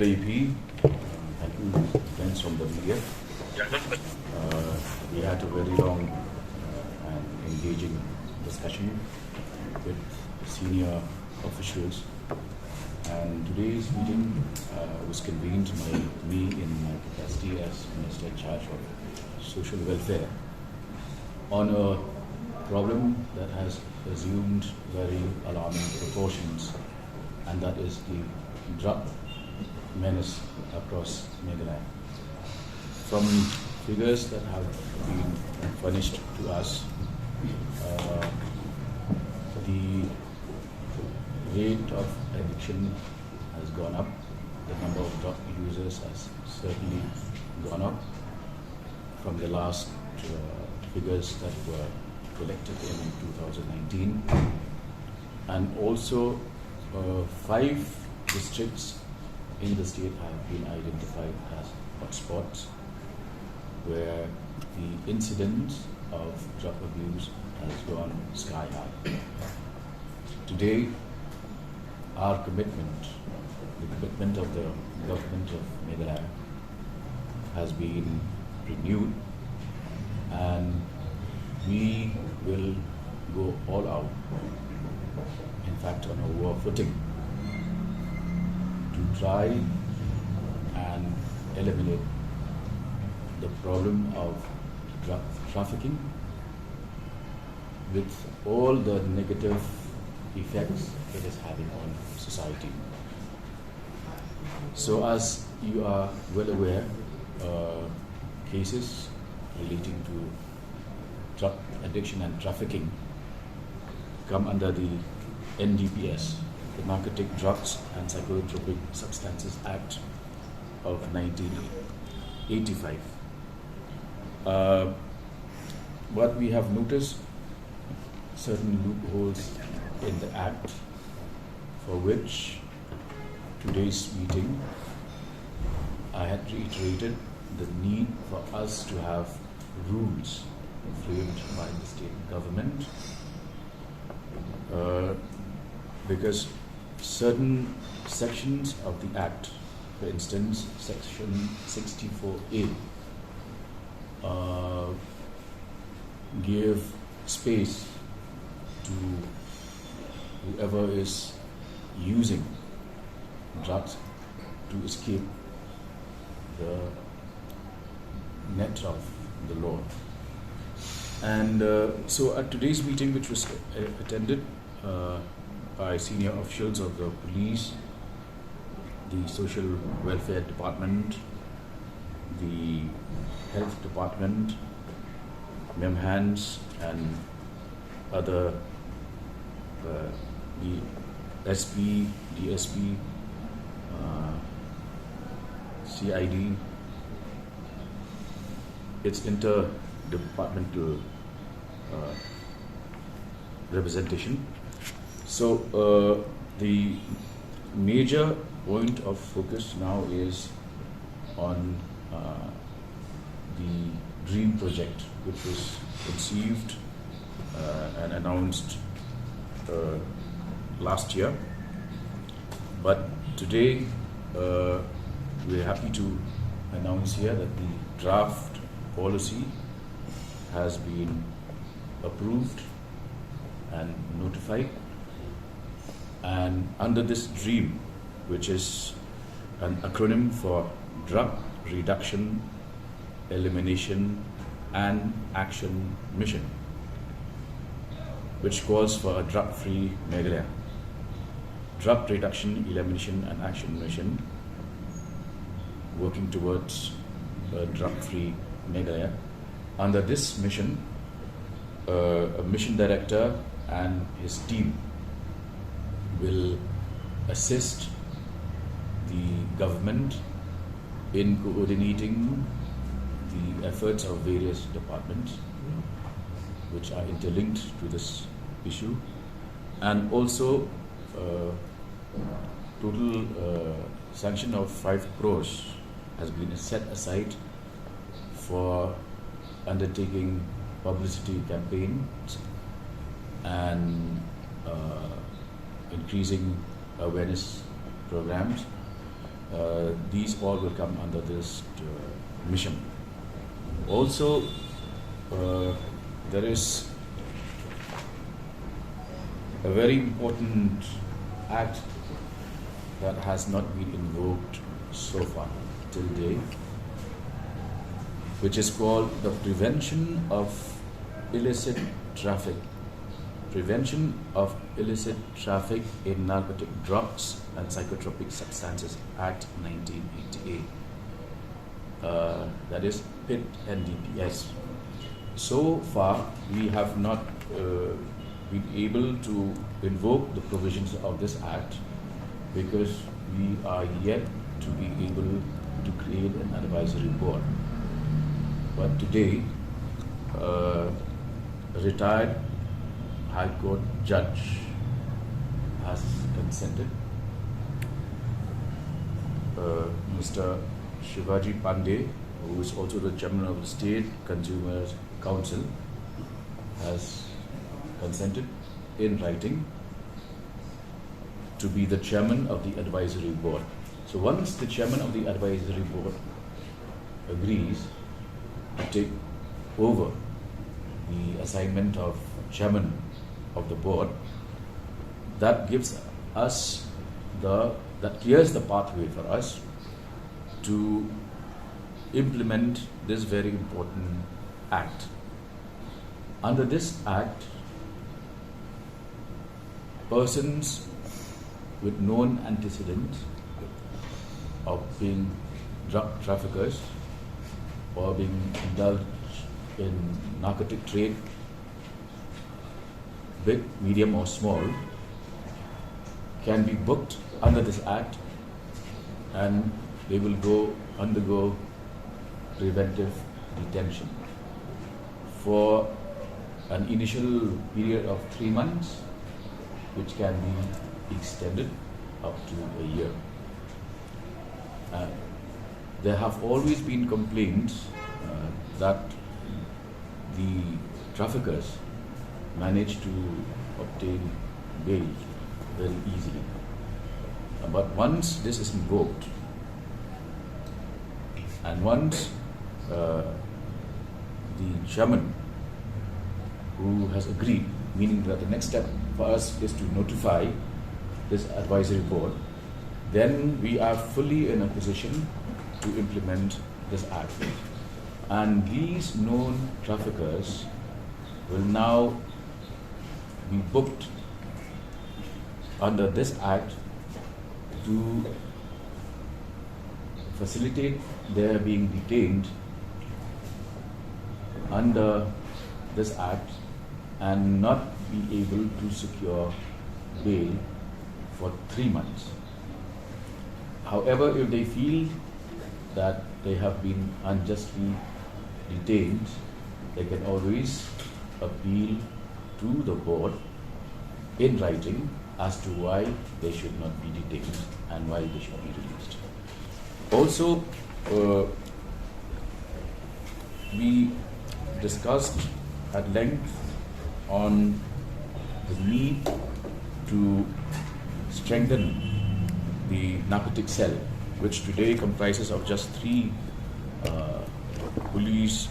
particular EP, thank you friends from the media. We had a very long and engaging discussion with senior officials, and today's meeting was convened by me in my capacity as Minister in charge of social welfare on a problem that has assumed very alarming proportions, and that is the drug menace across Meghalaya. From figures that have been furnished to us, the rate of addiction has gone up. The number of drug users has certainly gone up from the last figures that were collected in 2019. And also 5 districts in the state have been identified as hotspots where the incidence of drug abuse has gone sky high. Today, our commitment, the commitment of the government of Meghalaya, has been renewed, and we will go all out, in fact on a war footing, to try and eliminate the problem of drug trafficking with all the negative effects it is having on society. So as you are well aware, cases relating to drug addiction and trafficking come under the NDPS, the Narcotic Drugs and Psychotropic Substances Act of 1985. But we have noticed certain loopholes in the Act, for which today's meeting I had reiterated the need for us to have rules framed by the state government, because certain sections of the Act, for instance, Section 64A, give space to whoever is using drugs to escape the net of the law. And so at today's meeting, which was attended by senior officials of the police, the social welfare department, the health department, MEMHANS, and other the SP, DSP, CID, its interdepartmental representation. So the major point of focus now is on the DREAM project, which was conceived and announced last year. But today we're happy to announce here that the draft policy has been approved and notified, and under this DREAM, which is an acronym for Drug Reduction, Elimination and Action Mission, which calls for a drug-free Meghalaya. Drug Reduction, Elimination and Action Mission, working towards a drug-free Meghalaya. Under this mission, a mission director and his team will assist the government in coordinating the efforts of various departments which are interlinked to this issue, and also total sanction of 5 crores has been set aside for undertaking publicity campaigns and increasing awareness programs these all will come under this mission. Also, there is a very important act that has not been invoked so far till date, which is called the Prevention of Illicit Traffic. Prevention of Illicit Traffic in Narcotic Drugs and Psychotropic Substances Act 1988. That is PIT and DPS. So far, we have not been able to invoke the provisions of this act because we are yet to be able to create an advisory board. But today, a retired High Court judge has consented. Mr. Shivaji Pandey, who is also the chairman of the State Consumers Council, has consented in writing to be the chairman of the advisory board. So once the chairman of the advisory board agrees to take over the assignment of chairman of the board, that gives us that clears the pathway for us to implement this very important act. Under this act, persons with known antecedents of being drug traffickers or being indulged in narcotic trade, big, medium or small, can be booked under this act and they will undergo preventive detention for an initial period of 3 months, which can be extended up to a year. There have always been complaints that the traffickers manage to obtain bail very easily. But once this is invoked, and once the chairman who has agreed, meaning that the next step for us is to notify this advisory board, then we are fully in a position to implement this act. And these known traffickers will now be booked under this act to facilitate their being detained under this act and not be able to secure bail for 3 months. However, if they feel that they have been unjustly detained, they can always appeal to the board in writing as to why they should not be detained and why they should be released. Also, we discussed at length on the need to strengthen the narcotic cell, which today comprises of just 3 police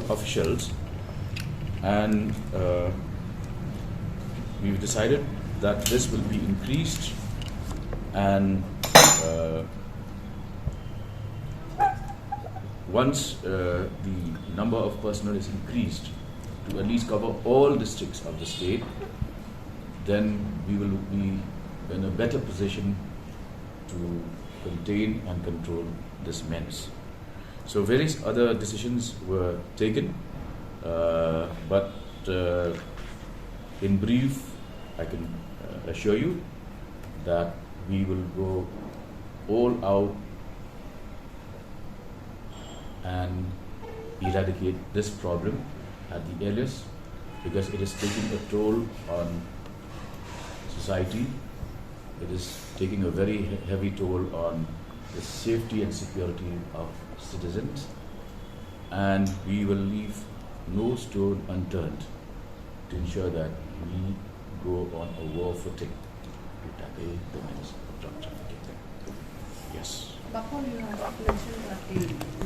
officials, and we've decided that this will be increased, and once the number of personnel is increased to at least cover all districts of the state, then we will be in a better position to contain and control this menace. So various other decisions were taken, but in brief, I can assure you that we will go all out and eradicate this problem at the earliest, because it is taking a toll on society. It is taking a very heavy toll on the safety and security of citizens, and we will leave no stone unturned to ensure that we go on a war footing to tackle the menace of drug trafficking. Bapur, you have mentioned that the